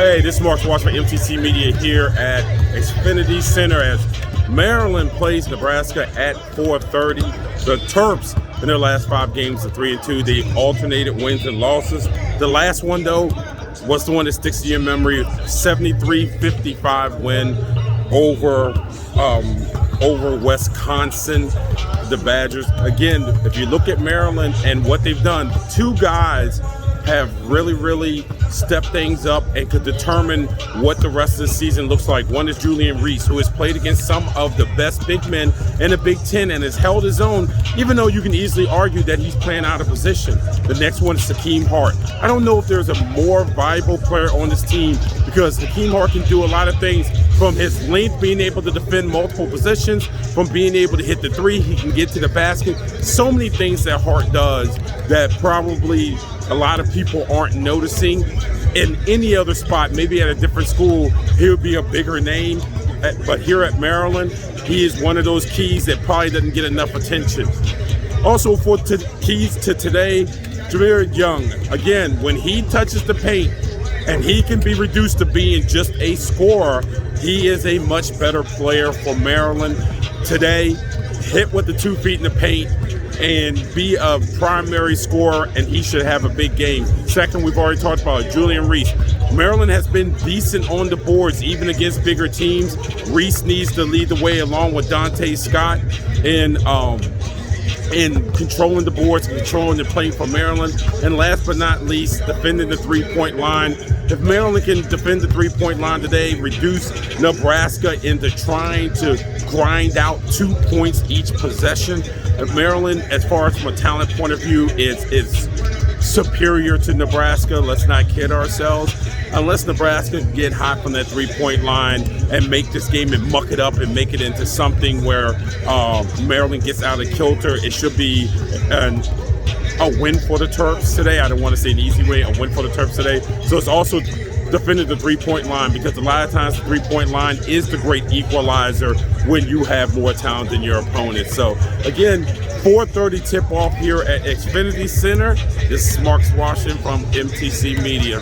Hey, this is Mark Watch for MTC Media here at Xfinity Center as Maryland plays Nebraska at 4:30. The Terps, in their last 5 games, are 3-2. They alternated wins and losses. The last one, though, was the one that sticks to your memory: 73-55 win over Wisconsin. The Badgers. Again, if you look at Maryland and what they've done, 2 guys have really stepped things up and could determine what the rest of the season looks like. One is Julian Reese, who has played against some of the best big men in the Big Ten and has held his own, even though you can easily argue that he's playing out of position. The next one is Hakeem Hart. I don't know if there's a more viable player on this team, because Hakeem Hart can do a lot of things, from his length, being able to defend multiple positions, from being able to hit the 3, he can get to the basket. So many things that Hart does that probably a lot of people aren't noticing. In any other spot, maybe at a different school, he would be a bigger name. But here at Maryland, he is one of those keys that probably doesn't get enough attention. Also, for keys to today, Jameer Young. Again, when he touches the paint and he can be reduced to being just a scorer, he is a much better player for Maryland today. Hit with the 2 feet in the paint and be a primary scorer, and he should have a big game. Second, we've already talked about Julian Reese. Maryland has been decent on the boards, even against bigger teams. Reese needs to lead the way along with Dante Scott in controlling the boards, controlling the play for Maryland. And last but not least, defending the 3-point line. If Maryland can defend the 3-point line today, reduce Nebraska into trying to grind out 2 points each possession. If Maryland, as far as from a talent point of view, is superior to Nebraska, let's not kid ourselves. Unless Nebraska can get hot from that 3-point line and make this game and muck it up and make it into something where Maryland gets out of kilter, it should be a win for the Terps today. I don't want to say an easy way, a win for the Terps today. So it's also defending the 3-point line, because a lot of times the 3-point line is the great equalizer when you have more talent than your opponent. So again, 4:30 tip-off here at Xfinity Center. This is Mark Washington from MTC Media.